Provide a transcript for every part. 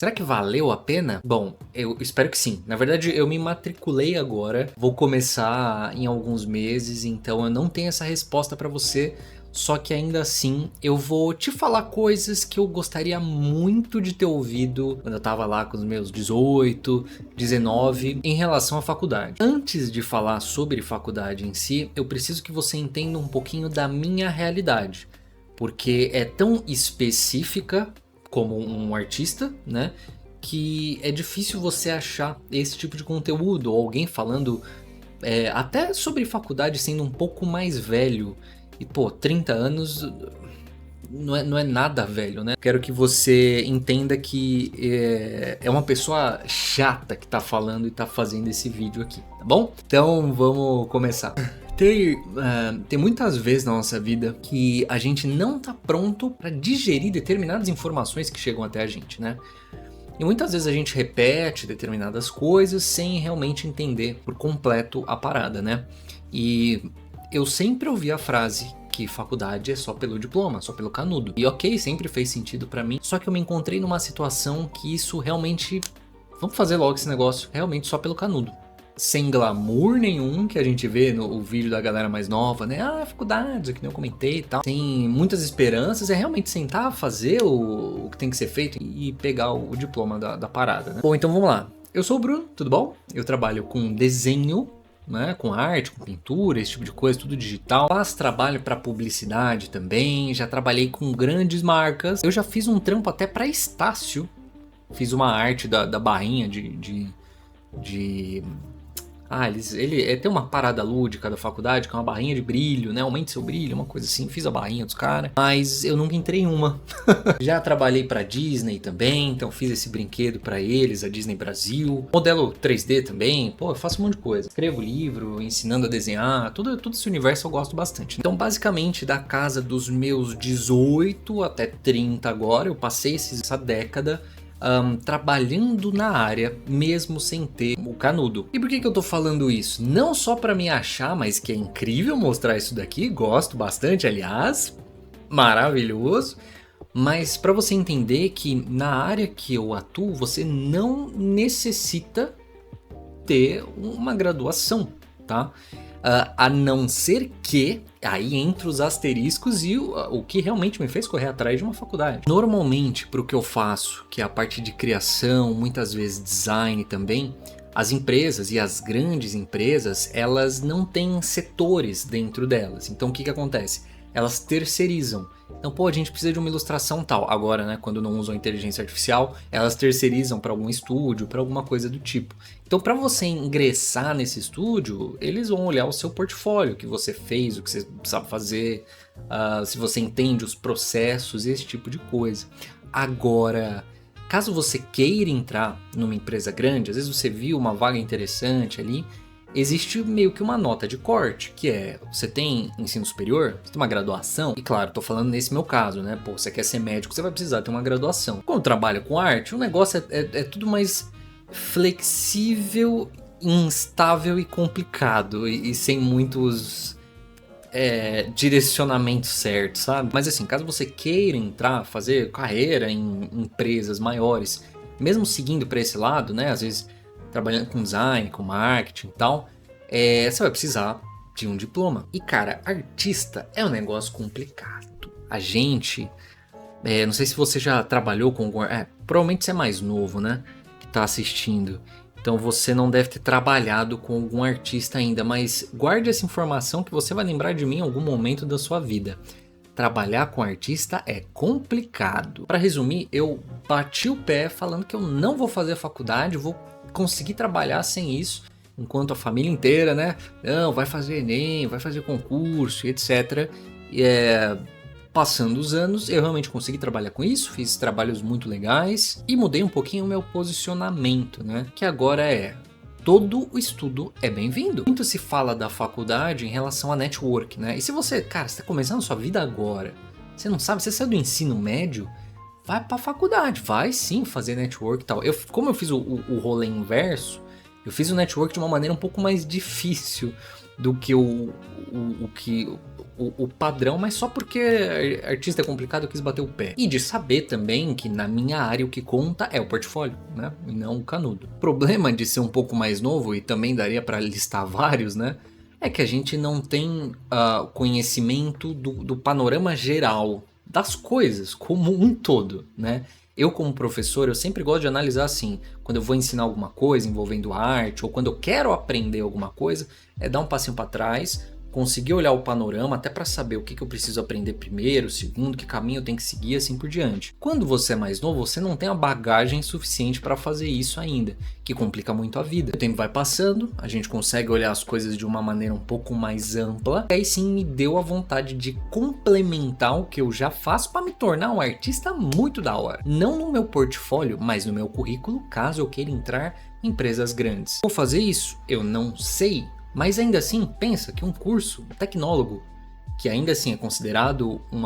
Será que valeu a pena? Bom, eu espero que sim. Na verdade, eu me matriculei agora, vou começar em alguns meses, então eu não tenho essa resposta pra você. Só que ainda assim, eu vou te falar coisas que eu gostaria muito de ter ouvido quando eu tava lá com os meus 18, 19, em relação à faculdade. Antes de falar sobre faculdade em si, eu preciso que você entenda um pouquinho da minha realidade, porque é tão específica como um artista, né? Que é difícil você achar esse tipo de conteúdo, ou alguém falando até sobre faculdade sendo um pouco mais velho. E pô, 30 anos não é nada velho, né? Quero que você entenda que é uma pessoa chata que tá falando e tá fazendo esse vídeo aqui, tá bom? Então vamos começar. Tem muitas vezes na nossa vida que a gente não tá pronto para digerir determinadas informações que chegam até a gente, né? E muitas vezes a gente repete determinadas coisas sem realmente entender por completo a parada, né? E eu sempre ouvi a frase que faculdade é só pelo diploma, só pelo canudo. E ok, sempre fez sentido pra mim, só que eu me encontrei numa situação que isso realmente... Vamos fazer logo esse negócio realmente só pelo canudo. Sem glamour nenhum que a gente vê no vídeo da galera mais nova, né? Ah, faculdade, que nem eu comentei e tal. Sem muitas esperanças, é realmente sentar, fazer o que tem que ser feito e pegar o diploma da parada, né? Bom, então vamos lá. Eu sou o Bruno, tudo bom? Eu trabalho com desenho, né, com arte, com pintura, esse tipo de coisa, tudo digital. Faço trabalho para publicidade também, já trabalhei com grandes marcas. Eu já fiz um trampo até para Estácio. Fiz uma arte da barrinha ele tem uma parada lúdica da faculdade, que é uma barrinha de brilho, né? Aumente seu brilho, uma coisa assim. Fiz a barrinha dos caras, mas eu nunca entrei em uma. Já trabalhei pra Disney também, então fiz esse brinquedo pra eles, a Disney Brasil. Modelo 3D também, pô, eu faço um monte de coisa. Escrevo livro, ensinando a desenhar, todo esse universo eu gosto bastante. Então, basicamente, da casa dos meus 18 até 30 agora, eu passei essa década trabalhando na área, mesmo sem ter o canudo. E por que eu tô falando isso? Não só para me achar, mas que é incrível mostrar isso daqui, gosto bastante, aliás, maravilhoso. Mas para você entender que na área que eu atuo, você não necessita ter uma graduação, tá? A não ser que, aí entra os asteriscos e o que realmente me fez correr atrás de uma faculdade. Normalmente, para o que eu faço, que é a parte de criação, muitas vezes design também, as empresas e as grandes empresas, elas não têm setores dentro delas. Então o que acontece? Elas terceirizam. Então, pô, a gente precisa de uma ilustração tal. Agora, né, quando não usam inteligência artificial, elas terceirizam para algum estúdio, para alguma coisa do tipo. Então, para você ingressar nesse estúdio, eles vão olhar o seu portfólio, o que você fez, o que você sabe fazer, se você entende os processos, esse tipo de coisa. Agora, caso você queira entrar numa empresa grande, às vezes você viu uma vaga interessante ali, existe meio que uma nota de corte, que é, você tem ensino superior, você tem uma graduação, e claro, tô falando nesse meu caso, né, pô, você quer ser médico, você vai precisar ter uma graduação. Quando trabalha com arte, o negócio é tudo mais flexível, instável e complicado, e sem muitos direcionamentos certos, sabe? Mas assim, caso você queira entrar, fazer carreira em empresas maiores, mesmo seguindo para esse lado, né, às vezes trabalhando com design, com marketing e tal, você vai precisar de um diploma. E cara, artista é um negócio complicado. A gente, não sei se você já trabalhou com algum... provavelmente você é mais novo, né, que tá assistindo. Então você não deve ter trabalhado com algum artista ainda, mas guarde essa informação que você vai lembrar de mim em algum momento da sua vida. Trabalhar com artista é complicado. Para resumir, eu bati o pé falando que eu não vou fazer a faculdade, vou conseguir trabalhar sem isso, enquanto a família inteira, né? Não, vai fazer Enem, vai fazer concurso, etc. E passando os anos, eu realmente consegui trabalhar com isso, fiz trabalhos muito legais e mudei um pouquinho o meu posicionamento, né? Que agora todo o estudo é bem-vindo. Muito se fala da faculdade em relação a network, né? E se você, cara, você tá começando a sua vida agora, você não sabe, você saiu do ensino médio, vai pra faculdade, vai sim fazer network e tal. Como eu fiz o rolê inverso, eu fiz o network de uma maneira um pouco mais difícil do que o padrão, mas só porque artista é complicado eu quis bater o pé. E de saber também que na minha área o que conta é o portfólio, né? E não o canudo. O problema de ser um pouco mais novo, e também daria pra listar vários, né? É que a gente não tem conhecimento do panorama geral das coisas como um todo, né? Eu como professor, eu sempre gosto de analisar assim, quando eu vou ensinar alguma coisa envolvendo arte, ou quando eu quero aprender alguma coisa, é dar um passinho para trás, conseguir olhar o panorama até para saber o que eu preciso aprender primeiro, segundo, que caminho eu tenho que seguir, assim por diante. Quando você é mais novo, você não tem a bagagem suficiente para fazer isso ainda, que complica muito a vida. O tempo vai passando, a gente consegue olhar as coisas de uma maneira um pouco mais ampla, e aí sim me deu a vontade de complementar o que eu já faço para me tornar um artista muito da hora. Não no meu portfólio, mas no meu currículo, caso eu queira entrar em empresas grandes. Vou fazer isso? Eu não sei. Mas ainda assim, pensa que um curso, um tecnólogo, que ainda assim é considerado um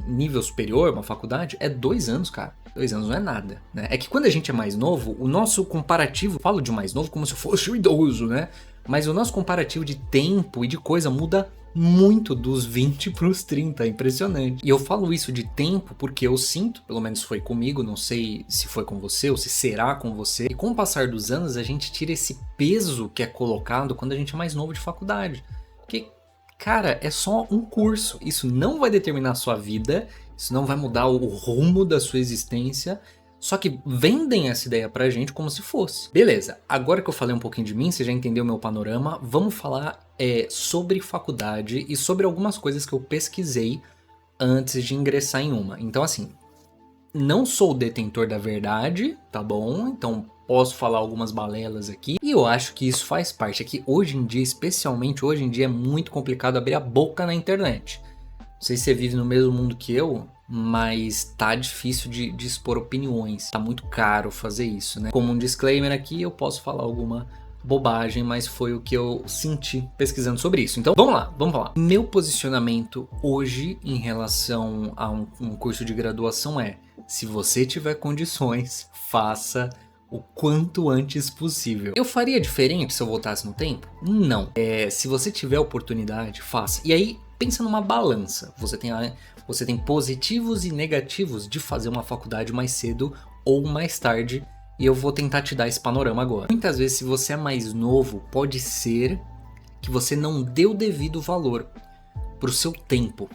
nível superior, uma faculdade, é 2 anos, cara. 2 anos não é nada, né? É que quando a gente é mais novo, o nosso comparativo, falo de mais novo como se fosse um idoso, né? Mas o nosso comparativo de tempo e de coisa muda muito dos 20 para os 30, é impressionante. E eu falo isso de tempo porque eu sinto, pelo menos foi comigo, não sei se foi com você ou se será com você, e com o passar dos anos a gente tira esse peso que é colocado quando a gente é mais novo de faculdade. Porque, cara, é só um curso, isso não vai determinar a sua vida, isso não vai mudar o rumo da sua existência. Só que vendem essa ideia pra gente como se fosse. Beleza, agora que eu falei um pouquinho de mim, você já entendeu meu panorama, vamos falar sobre faculdade e sobre algumas coisas que eu pesquisei antes de ingressar em uma. Então assim, não sou o detentor da verdade, tá bom? Então posso falar algumas balelas aqui. E eu acho que isso faz parte. É que hoje em dia, especialmente hoje em dia, é muito complicado abrir a boca na internet. Não sei se você vive no mesmo mundo que eu, mas tá difícil de expor opiniões. Tá muito caro fazer isso, né? Como um disclaimer aqui, eu posso falar alguma bobagem, mas foi o que eu senti pesquisando sobre isso. Então, vamos lá. Meu posicionamento hoje em relação a um curso de graduação é: se você tiver condições, faça o quanto antes possível. Eu faria diferente se eu voltasse no tempo? Não. Se você tiver oportunidade, faça. E aí, pensa numa balança. Você tem positivos e negativos de fazer uma faculdade mais cedo ou mais tarde. E eu vou tentar te dar esse panorama agora. Muitas vezes, se você é mais novo, pode ser que você não dê o devido valor pro seu tempo.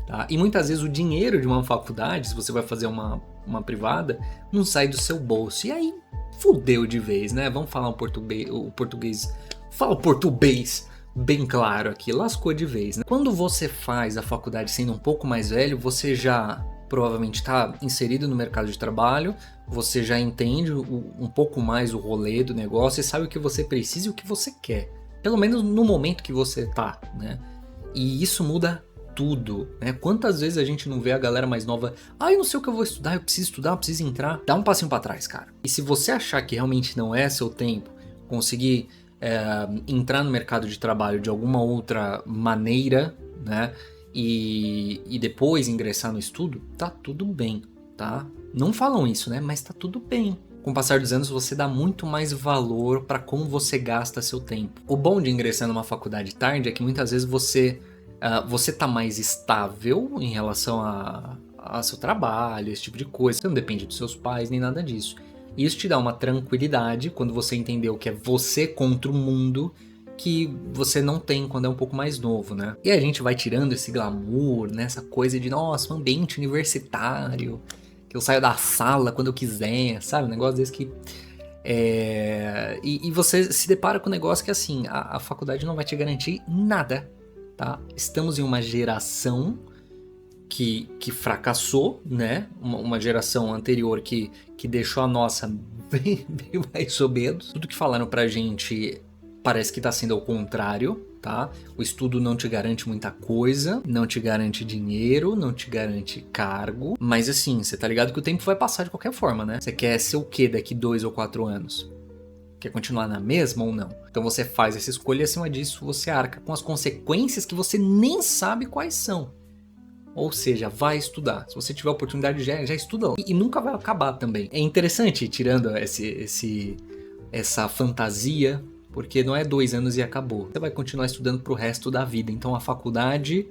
Tá? E muitas vezes o dinheiro de uma faculdade, se você vai fazer uma privada, não sai do seu bolso. E aí, fudeu de vez, né? Vamos falar o português. Fala o português bem claro aqui, lascou de vez, né? Quando você faz a faculdade sendo um pouco mais velho, você já provavelmente está inserido no mercado de trabalho, você já entende um pouco mais o rolê do negócio e sabe o que você precisa e o que você quer. Pelo menos no momento que você tá, né? E isso muda tudo, né? Quantas vezes a gente não vê a galera mais nova, eu não sei o que eu vou estudar, eu preciso estudar, eu preciso entrar. Dá um passinho pra trás, cara. E se você achar que realmente não é seu tempo, conseguir entrar no mercado de trabalho de alguma outra maneira, né? E depois ingressar no estudo, tá tudo bem, tá? Não falam isso, né? Mas tá tudo bem. Com o passar dos anos, você dá muito mais valor para como você gasta seu tempo. O bom de ingressar numa faculdade tarde é que muitas vezes você tá mais estável em relação a seu trabalho, esse tipo de coisa. Você não depende dos seus pais nem nada disso. Isso te dá uma tranquilidade quando você entendeu que é você contra o mundo, que você não tem quando é um pouco mais novo, né? E a gente vai tirando esse glamour, né? Essa coisa de, nossa, um ambiente universitário, que eu saio da sala quando eu quiser, sabe? Um negócio desse que... E você se depara com um negócio que, assim, a faculdade não vai te garantir nada, tá? Estamos em uma geração que fracassou, né? Uma geração anterior que deixou a nossa bem mais ou menos. Tudo que falaram pra gente parece que tá sendo ao contrário, tá? O estudo não te garante muita coisa, não te garante dinheiro, não te garante cargo. Mas assim, você tá ligado que o tempo vai passar de qualquer forma, né? Você quer ser o quê daqui 2 ou 4 anos? Quer continuar na mesma ou não? Então você faz essa escolha e acima disso você arca com as consequências que você nem sabe quais são. Ou seja, vai estudar. Se você tiver oportunidade, já estuda lá. E nunca vai acabar também. É interessante, tirando essa fantasia Porque não é 2 anos e acabou. Você vai continuar estudando pro resto da vida. Então a faculdade...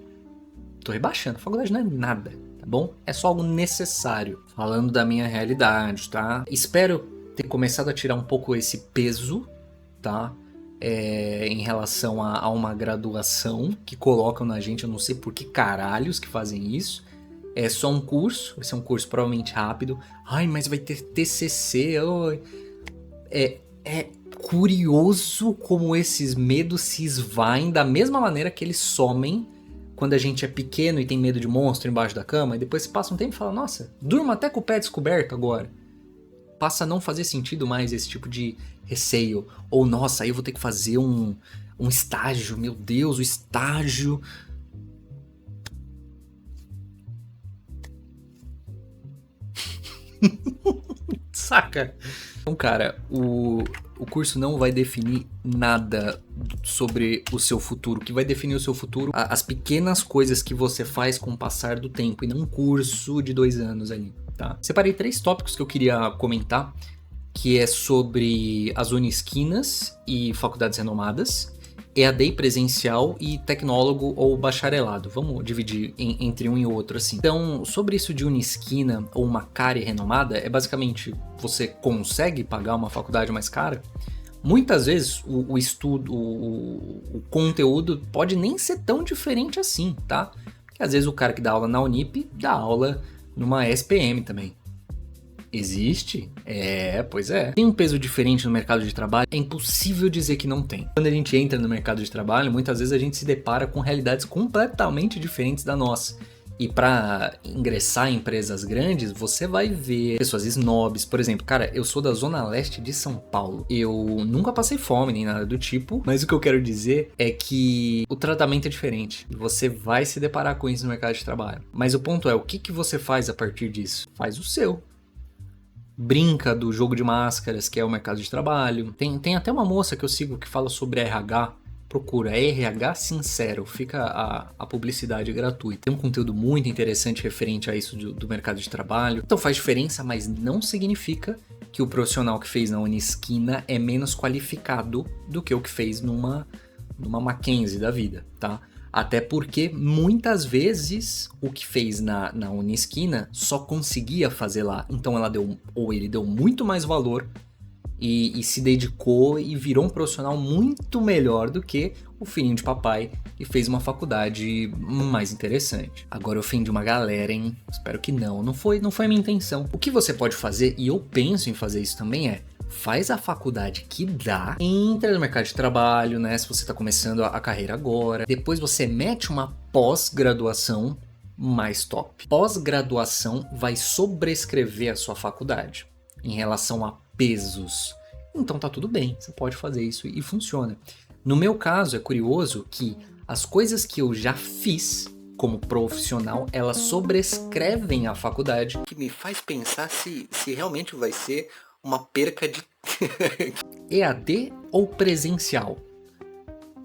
Tô rebaixando. A faculdade não é nada, tá bom? É só algo necessário. Falando da minha realidade, tá? Espero ter começado a tirar um pouco esse peso, tá? Em relação a uma graduação que colocam na gente. Eu não sei por que caralhos que fazem isso. É só um curso. Vai ser um curso provavelmente rápido. Ai, mas vai ter TCC. Oh. É curioso como esses medos se esvaem da mesma maneira que eles somem quando a gente é pequeno e tem medo de monstro embaixo da cama, e depois você passa um tempo e fala, nossa, durmo até com o pé descoberto agora. Passa a não fazer sentido mais esse tipo de receio. Ou, nossa, aí eu vou ter que fazer um estágio, meu Deus, o estágio. Saca? Então, cara, o curso não vai definir nada sobre o seu futuro. O que vai definir o seu futuro, as pequenas coisas que você faz com o passar do tempo, e não um curso de 2 anos ali, tá? Separei 3 tópicos que eu queria comentar, que é sobre as Unisquinas e faculdades renomadas, EAD presencial e tecnólogo ou bacharelado. Vamos dividir entre um e outro assim. Então, sobre isso de Unisquina ou uma cara renomada, é basicamente você consegue pagar uma faculdade mais cara. Muitas vezes o estudo, o conteúdo pode nem ser tão diferente assim, tá? Porque às vezes o cara que dá aula na Unip dá aula numa SPM também. Existe? Pois é. Tem um peso diferente no mercado de trabalho? É impossível dizer que não tem. Quando a gente entra no mercado de trabalho, muitas vezes a gente se depara com realidades completamente diferentes da nossa. E para ingressar em empresas grandes, você vai ver pessoas snobs. Por exemplo, cara, eu sou da zona leste de São Paulo. Eu nunca passei fome nem nada do tipo, mas o que eu quero dizer é que o tratamento é diferente. Você vai se deparar com isso no mercado de trabalho. Mas o ponto é, o que você faz a partir disso? Faz o seu. Brinca do jogo de máscaras, que é o mercado de trabalho. Tem até uma moça que eu sigo que fala sobre RH. Procura, RH Sincero, fica a publicidade gratuita. Tem um conteúdo muito interessante referente a isso do mercado de trabalho. Então faz diferença, mas não significa que o profissional que fez na Unisquina é menos qualificado do que o que fez numa Mackenzie da vida, tá? Até porque muitas vezes o que fez na Unisquina só conseguia fazer lá. Então ele deu muito mais valor e se dedicou e virou um profissional muito melhor do que o filhinho de papai que fez uma faculdade mais interessante. Agora eu ofendi uma galera, hein? Espero que não. Não foi a minha intenção. O que você pode fazer, e eu penso em fazer isso também, faz a faculdade que dá, entra no mercado de trabalho, né? Se você está começando a carreira agora. Depois você mete uma pós-graduação mais top. Pós-graduação vai sobrescrever a sua faculdade em relação a pesos. Então tá tudo bem, você pode fazer isso e funciona. No meu caso, é curioso que as coisas que eu já fiz como profissional, elas sobrescrevem a faculdade, que me faz pensar se realmente vai ser uma perca de EAD ou presencial.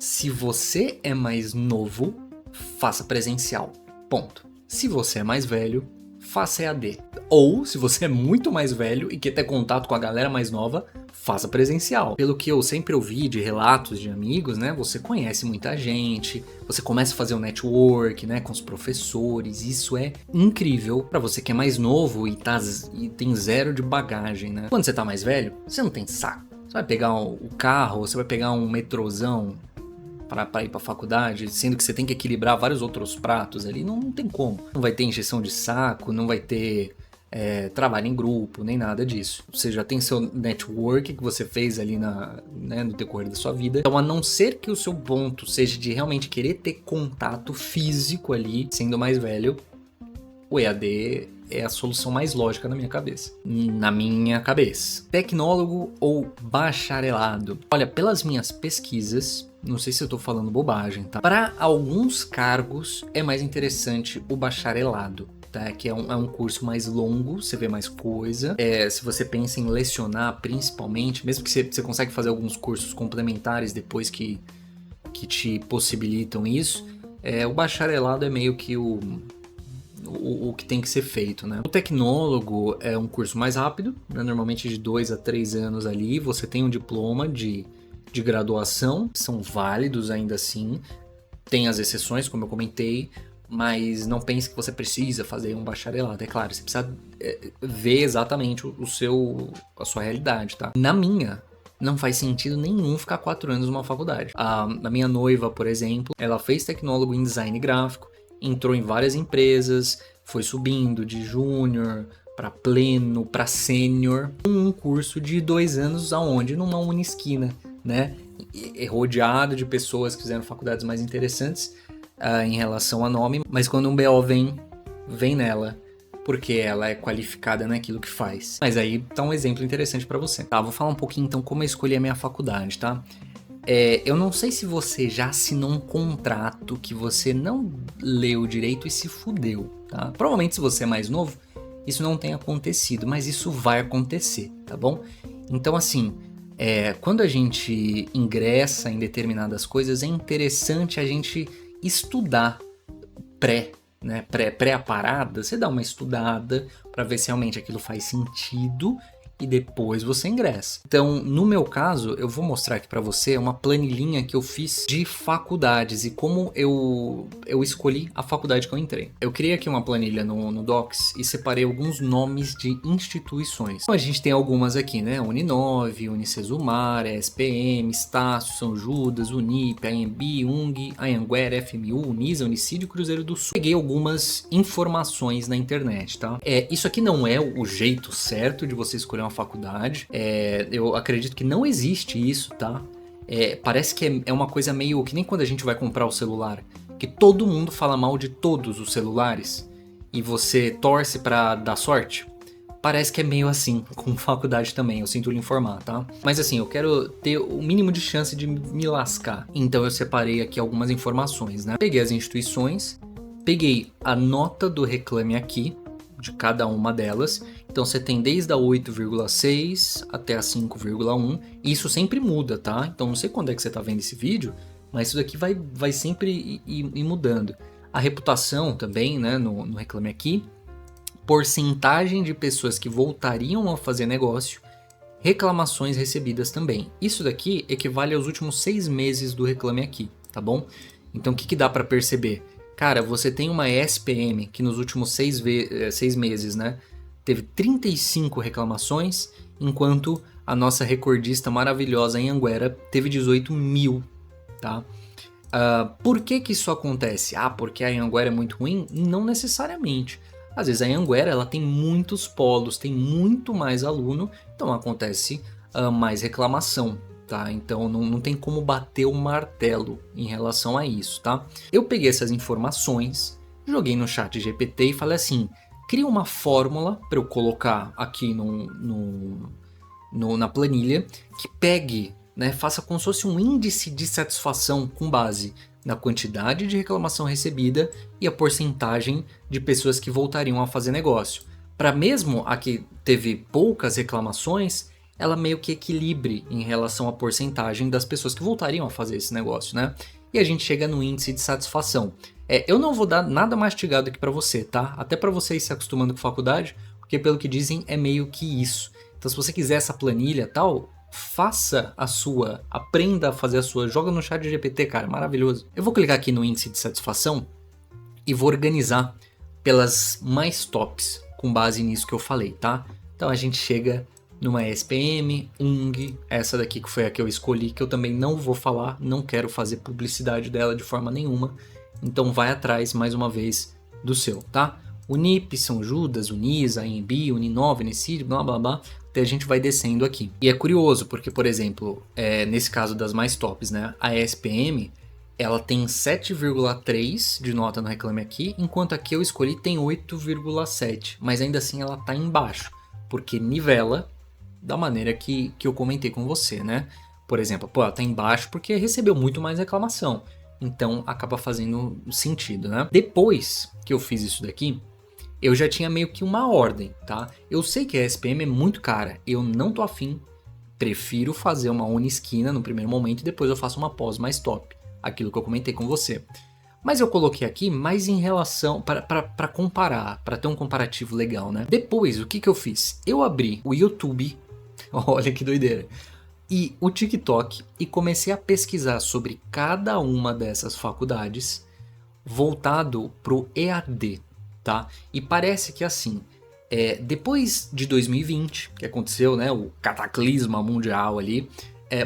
Se você é mais novo, faça presencial. Ponto. Se você é mais velho, faça EAD. Ou, se você é muito mais velho e quer ter contato com a galera mais nova, faça presencial. Pelo que eu sempre ouvi de relatos de amigos, né? Você conhece muita gente, você começa a fazer um network, né? Com os professores. Isso é incrível para você que é mais novo e tem zero de bagagem, né? Quando você tá mais velho, você não tem saco. Você vai pegar o carro, você vai pegar um metrozão para ir para faculdade, sendo que você tem que equilibrar vários outros pratos ali, não tem como. Não vai ter encheção de saco, não vai ter trabalho em grupo, nem nada disso. Você já tem seu network que você fez ali no decorrer da sua vida. Então, a não ser que o seu ponto seja de realmente querer ter contato físico ali, sendo mais velho, o EAD é a solução mais lógica na minha cabeça. Tecnólogo ou bacharelado? Olha, pelas minhas pesquisas, não sei se eu tô falando bobagem, tá? Para alguns cargos é mais interessante o bacharelado, tá? Que é um curso mais longo, você vê mais coisa. Se você pensa em lecionar principalmente, mesmo que você consegue fazer alguns cursos complementares depois que te possibilitam isso, o bacharelado é meio que o que tem que ser feito, né? O tecnólogo é um curso mais rápido, né? Normalmente de 2 a 3 anos ali, você tem um diploma de de graduação, são válidos ainda assim. Tem as exceções, como eu comentei, mas não pense que você precisa fazer um bacharelado. É claro, você precisa ver exatamente a sua realidade, tá? Na minha, não faz sentido nenhum ficar 4 anos numa faculdade. A minha noiva, por exemplo, ela fez tecnólogo em design gráfico, entrou em várias empresas, foi subindo de júnior para pleno, para sênior, um curso de 2 anos aonde? Numa Unisquina, né? Rodeado de pessoas que fizeram faculdades mais interessantes em relação a nome, mas quando um BO vem nela, porque ela é qualificada naquilo que faz. Mas aí tá um exemplo interessante para você. Tá, vou falar um pouquinho então como eu escolhi a minha faculdade, tá? Eu não sei se você já assinou um contrato que você não leu direito e se fudeu, tá? Provavelmente se você é mais novo, isso não tem acontecido, mas isso vai acontecer, tá bom? Então assim, quando a gente ingressa em determinadas coisas, é interessante a gente estudar pré a parada, você dá uma estudada para ver se realmente aquilo faz sentido e depois você ingressa. Então, no meu caso, eu vou mostrar aqui para você uma planilhinha que eu fiz de faculdades e como eu escolhi a faculdade que eu entrei. Eu criei aqui uma planilha no Docs e separei alguns nomes de instituições. Então, a gente tem algumas aqui, né? Uninove, Unicesumar, SPM, Estácio, São Judas, Unip, AMB, UNG, Anhanguera, FMU, Unisa, Unicídio e Cruzeiro do Sul. Peguei algumas informações na internet, tá? Isso aqui não é o jeito certo de você escolher uma faculdade. Eu acredito que não existe isso, tá? Parece que é uma coisa meio que nem quando a gente vai comprar o celular, que todo mundo fala mal de todos os celulares e você torce pra dar sorte. Parece que é meio assim com faculdade também, eu sinto lhe informar, tá? Mas assim, eu quero ter o mínimo de chance de me lascar. Então eu separei aqui algumas informações, né? Peguei as instituições, peguei a nota do Reclame Aqui, de cada uma delas. Então você tem desde a 8,6 até a 5,1. E isso sempre muda, tá? Então não sei quando é que você tá vendo esse vídeo, mas isso daqui vai sempre ir mudando. A reputação também, né, no Reclame Aqui. Porcentagem de pessoas que voltariam a fazer negócio. Reclamações recebidas também. Isso daqui equivale aos últimos 6 meses do Reclame Aqui, tá bom? Então o que dá para perceber? Cara, você tem uma SPM que nos últimos 6 meses, né, teve 35 reclamações, enquanto a nossa recordista maravilhosa em Anhanguera teve 18 mil, tá? Por que isso acontece? Porque a Anhanguera é muito ruim? Não necessariamente. Às vezes a Anhanguera ela tem muitos polos, tem muito mais aluno, então acontece mais reclamação. Tá? Então não tem como bater o martelo em relação a isso, tá? Eu peguei essas informações, joguei no chat GPT e falei assim, cria uma fórmula para eu colocar aqui na planilha que pegue, né, faça como se fosse um índice de satisfação com base na quantidade de reclamação recebida e a porcentagem de pessoas que voltariam a fazer negócio. Para mesmo a que teve poucas reclamações, ela meio que equilibre em relação à porcentagem das pessoas que voltariam a fazer esse negócio, né? E a gente chega no índice de satisfação. Eu não vou dar nada mastigado aqui para você, tá? Até para você ir se acostumando com faculdade, porque pelo que dizem é meio que isso. Então se você quiser essa planilha tal, faça a sua, aprenda a fazer a sua, joga no chat GPT, cara, maravilhoso. Eu vou clicar aqui no índice de satisfação e vou organizar pelas mais tops, com base nisso que eu falei, tá? Então a gente chega numa SPM, UNG, essa daqui que foi a que eu escolhi, que eu também não vou falar, não quero fazer publicidade dela de forma nenhuma, então vai atrás mais uma vez do seu, tá? Unip, São Judas, Unisa, AMB, Uninove, Unicídio, blá blá blá, até a gente vai descendo aqui. E é curioso, porque por exemplo, nesse caso das mais tops, né, a SPM, ela tem 7,3 de nota no Reclame Aqui, enquanto a que eu escolhi tem 8,7, mas ainda assim ela tá embaixo, porque nivela da maneira que eu comentei com você, né? Por exemplo, ela tá embaixo porque recebeu muito mais reclamação. Então acaba fazendo sentido, né? Depois que eu fiz isso daqui, eu já tinha meio que uma ordem, tá? Eu sei que a SPM é muito cara, eu não tô afim, prefiro fazer uma Unisquina no primeiro momento e depois eu faço uma pós mais top. Aquilo que eu comentei com você. Mas eu coloquei aqui mais em relação, para comparar, para ter um comparativo legal, né? Depois, o que eu fiz? Eu abri o YouTube. Olha que doideira. e o TikTok e comecei a pesquisar sobre cada uma dessas faculdades voltado pro EAD, tá? E parece que assim, depois de 2020, que aconteceu, né, o cataclisma mundial ali,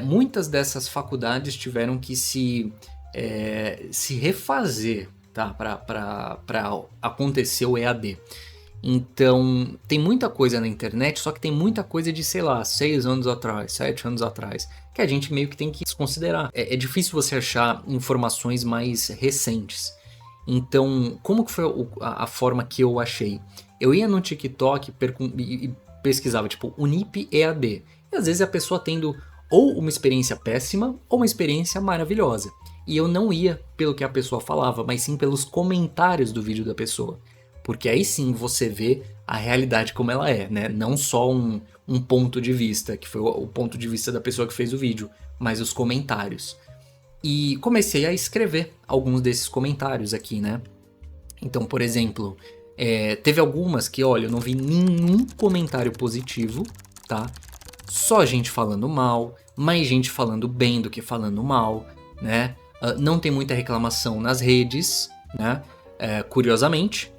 muitas dessas faculdades tiveram que se refazer, tá? Para acontecer o EAD. Então, tem muita coisa na internet, só que tem muita coisa de, sei lá, 6 anos atrás, 7 anos atrás, que a gente meio que tem que desconsiderar. É difícil você achar informações mais recentes. Então, como que foi a forma que eu achei? Eu ia no TikTok e pesquisava, tipo, Unip EAD. E às vezes a pessoa tendo ou uma experiência péssima ou uma experiência maravilhosa. E eu não ia pelo que a pessoa falava, mas sim pelos comentários do vídeo da pessoa. Porque aí sim você vê a realidade como ela é, né? Não só um ponto de vista, que foi o ponto de vista da pessoa que fez o vídeo, mas os comentários. E comecei a escrever alguns desses comentários aqui, né? Então, por exemplo, teve algumas que, olha, eu não vi nenhum comentário positivo, tá? Só gente falando mal, mais gente falando bem do que falando mal, né? Não tem muita reclamação nas redes, né? Curiosamente.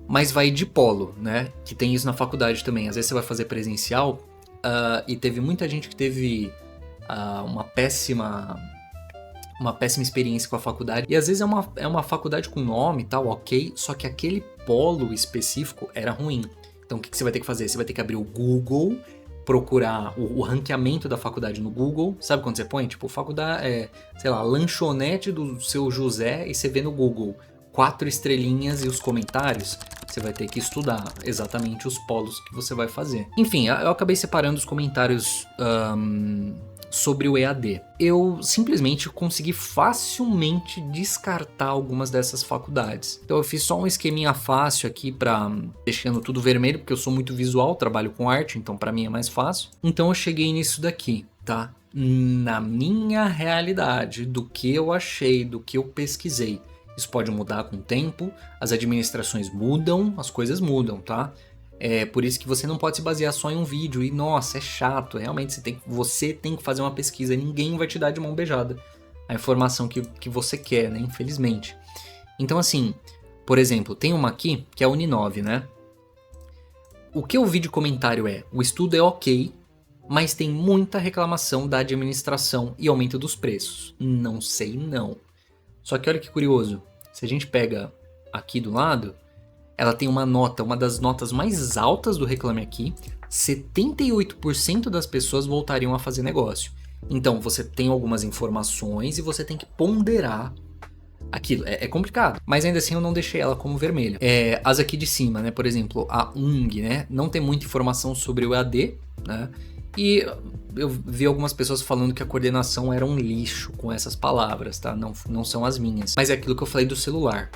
Mas vai de polo, né? Que tem isso na faculdade também. Às vezes você vai fazer presencial e teve muita gente que teve uma péssima experiência com a faculdade. E às vezes é uma faculdade com nome e tal, ok. Só que aquele polo específico era ruim. Então o que você vai ter que fazer? Você vai ter que abrir o Google, procurar o ranqueamento da faculdade no Google. Sabe quando você põe? Tipo, faculdade, sei lá, lanchonete do seu José, e você vê no Google 4 estrelinhas e os comentários. Você vai ter que estudar exatamente os polos que você vai fazer. Enfim, eu acabei separando os comentários sobre o EAD. Eu simplesmente consegui facilmente descartar algumas dessas faculdades. Então eu fiz só um esqueminha fácil aqui deixando tudo vermelho, porque eu sou muito visual, trabalho com arte, então para mim é mais fácil. Então eu cheguei nisso daqui, tá? Na minha realidade, do que eu achei, do que eu pesquisei. Isso pode mudar com o tempo, as administrações mudam, as coisas mudam, tá? É por isso que você não pode se basear só em um vídeo e, nossa, é chato. Realmente você tem que fazer uma pesquisa, ninguém vai te dar de mão beijada a informação que você quer, né? Infelizmente. Então, assim, por exemplo, tem uma aqui que é a Uninove, né? O que eu vi de comentário o estudo é ok, mas tem muita reclamação da administração e aumento dos preços. Não sei não. Só que olha que curioso, se a gente pega aqui do lado, ela tem uma das notas mais altas do Reclame Aqui, 78% das pessoas voltariam a fazer negócio. Então você tem algumas informações e você tem que ponderar aquilo. É complicado, mas ainda assim eu não deixei ela como vermelha. As aqui de cima, né? Por exemplo, a UNG, né? Não tem muita informação sobre o EAD, né? E eu vi algumas pessoas falando que a coordenação era um lixo com essas palavras, tá? Não são as minhas. Mas é aquilo que eu falei do celular.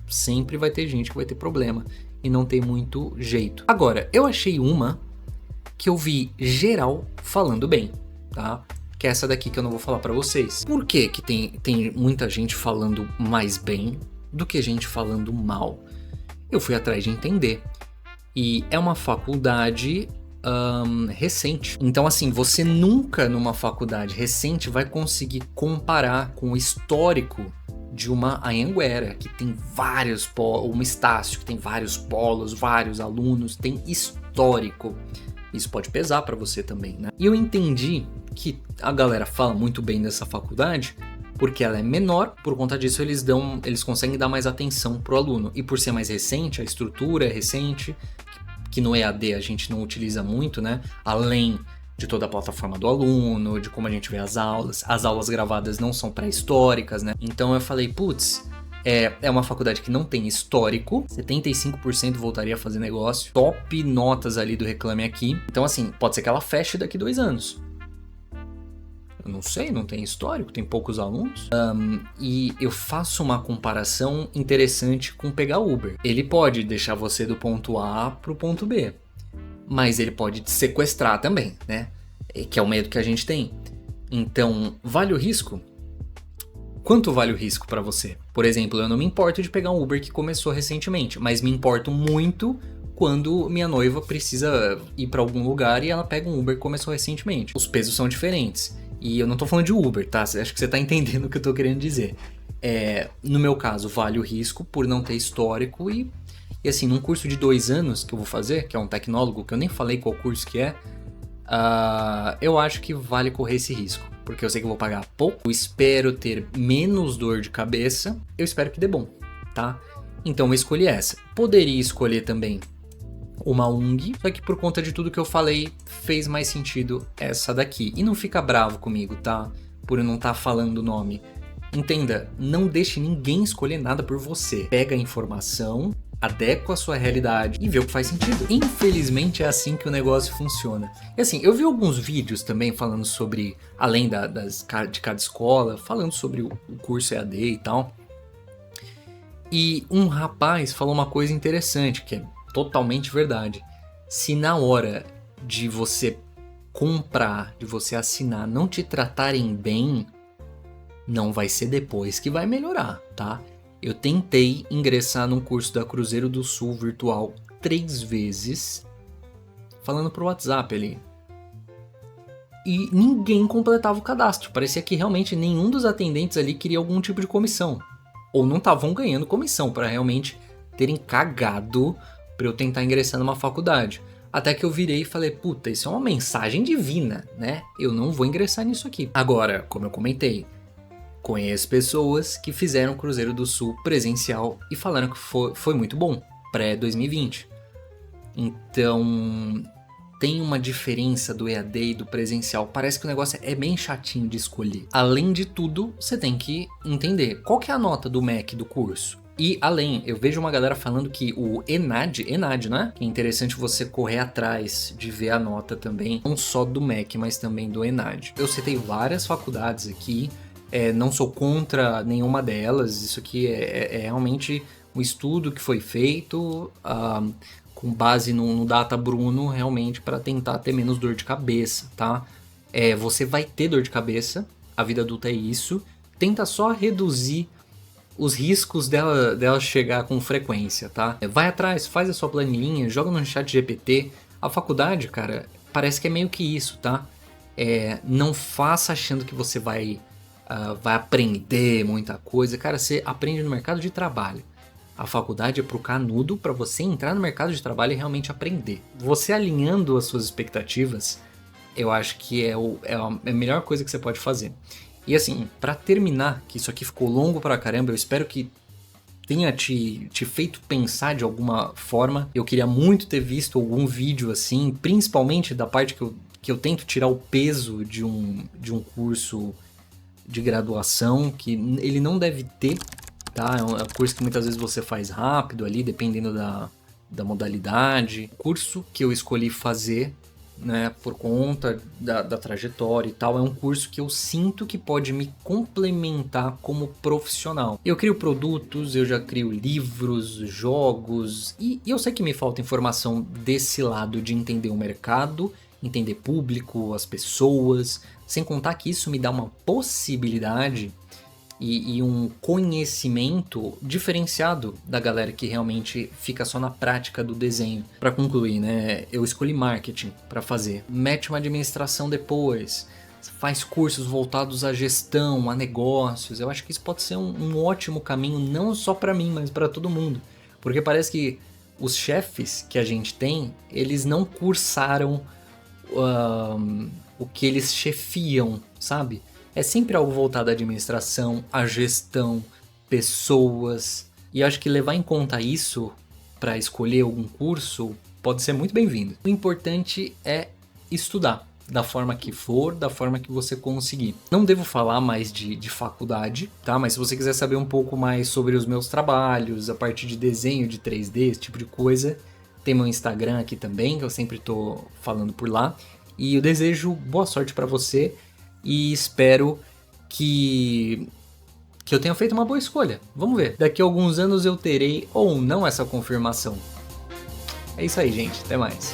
Sempre vai ter gente que vai ter problema e não tem muito jeito. Agora, eu achei uma que eu vi geral falando bem, tá? Que é essa daqui que eu não vou falar pra vocês. Por que que tem muita gente falando mais bem do que gente falando mal? Eu fui atrás de entender. E é uma faculdade recente. Então, assim, você nunca numa faculdade recente vai conseguir comparar com o histórico de uma Anhanguera, que tem vários polos, uma Estácio, que tem vários polos, vários alunos, tem histórico. Isso pode pesar para você também, né? E eu entendi que a galera fala muito bem dessa faculdade porque ela é menor, por conta disso eles conseguem dar mais atenção pro aluno. E por ser mais recente, a estrutura é recente, que no EAD a gente não utiliza muito, né? Além de toda a plataforma do aluno, de como a gente vê as aulas gravadas não são pré-históricas, né? Então eu falei, putz, é uma faculdade que não tem histórico, 75% voltaria a fazer negócio, top notas ali do Reclame Aqui. Então assim, pode ser que ela feche daqui 2 anos. Eu não sei, não tem histórico, tem poucos alunos. E eu faço uma comparação interessante com pegar Uber. Ele pode deixar você do ponto A pro ponto B, mas ele pode te sequestrar também, né? Que é o medo que a gente tem. Então, vale o risco? Quanto vale o risco para você? Por exemplo, eu não me importo de pegar um Uber que começou recentemente, mas me importo muito quando minha noiva precisa ir pra algum lugar e ela pega um Uber, começou recentemente. Os pesos são diferentes. E eu não tô falando de Uber, tá? Acho que você tá entendendo o que eu tô querendo dizer. No meu caso, vale o risco por não ter histórico e assim, num curso de 2 anos que eu vou fazer, que é um tecnólogo, que eu nem falei qual curso que é, eu acho que vale correr esse risco. Porque eu sei que eu vou pagar pouco, eu espero ter menos dor de cabeça, eu espero que dê bom, tá? Então eu escolhi essa. Poderia escolher também uma UNG, só que por conta de tudo que eu falei, fez mais sentido essa daqui. E não fica bravo comigo, tá? Por eu não estar falando o nome. Entenda, não deixe ninguém escolher nada por você. Pega a informação, adequa a sua realidade e vê o que faz sentido. Infelizmente é assim que o negócio funciona. E assim, eu vi alguns vídeos também falando sobre, além de cada escola, falando sobre o curso EAD e tal. E um rapaz falou uma coisa interessante, que é totalmente verdade. Se na hora de você comprar, de você assinar, não te tratarem bem, não vai ser depois que vai melhorar, tá? Eu tentei ingressar num curso da Cruzeiro do Sul virtual 3 vezes, falando pro WhatsApp ali. E ninguém completava o cadastro. Parecia que realmente nenhum dos atendentes ali queria algum tipo de comissão. Ou não estavam ganhando comissão para realmente terem cagado para eu tentar ingressar numa faculdade. Até que eu virei e falei, puta, isso é uma mensagem divina, né? Eu não vou ingressar nisso aqui. Agora, como eu comentei, conheço pessoas que fizeram Cruzeiro do Sul presencial e falaram que foi muito bom, pré-2020. Então, tem uma diferença do EAD e do presencial. Parece que o negócio é bem chatinho de escolher. Além de tudo, você tem que entender qual que é a nota do MEC do curso. E além, eu vejo uma galera falando que o ENAD, né? Que é interessante você correr atrás de ver a nota também, não só do MEC, mas também do ENAD. Eu citei várias faculdades aqui, não sou contra nenhuma delas, isso aqui é realmente um estudo que foi feito com base no Data Bruno, realmente para tentar ter menos dor de cabeça, tá? Você vai ter dor de cabeça, a vida adulta é isso, tenta só reduzir os riscos dela chegar com frequência, tá? Vai atrás, faz a sua planilhinha, joga no chat GPT. A faculdade, cara, parece que é meio que isso, tá? Não faça achando que você vai aprender muita coisa. Cara, você aprende no mercado de trabalho. A faculdade é pro canudo para você entrar no mercado de trabalho e realmente aprender. Você alinhando as suas expectativas, eu acho que é a melhor coisa que você pode fazer. E assim, pra terminar, que isso aqui ficou longo pra caramba, eu espero que tenha te feito pensar de alguma forma. Eu queria muito ter visto algum vídeo assim, principalmente da parte que eu tento tirar o peso de um curso de graduação, que ele não deve ter, tá? É um curso que muitas vezes você faz rápido ali, dependendo da modalidade. O curso que eu escolhi fazer, né, por conta da trajetória e tal, é um curso que eu sinto que pode me complementar como profissional. Eu crio produtos, eu já crio livros, jogos, e eu sei que me falta informação desse lado de entender o mercado, entender público, as pessoas, sem contar que isso me dá uma possibilidade e um conhecimento diferenciado da galera que realmente fica só na prática do desenho. Para concluir, né, eu escolhi marketing para fazer. Mete uma administração depois, faz cursos voltados à gestão, a negócios. Eu acho que isso pode ser um ótimo caminho, não só para mim, mas para todo mundo. Porque parece que os chefes que a gente tem, eles não cursaram o que eles chefiam, sabe? É sempre algo voltado à administração, à gestão, pessoas. E acho que levar em conta isso para escolher algum curso pode ser muito bem-vindo. O importante é estudar da forma que for, da forma que você conseguir. Não devo falar mais de faculdade, tá? Mas se você quiser saber um pouco mais sobre os meus trabalhos, a parte de desenho de 3D, esse tipo de coisa, tem meu Instagram aqui também, que eu sempre tô falando por lá. E eu desejo boa sorte para você. E espero que eu tenha feito uma boa escolha. Vamos ver. Daqui a alguns anos eu terei ou não essa confirmação. É isso aí, gente. Até mais.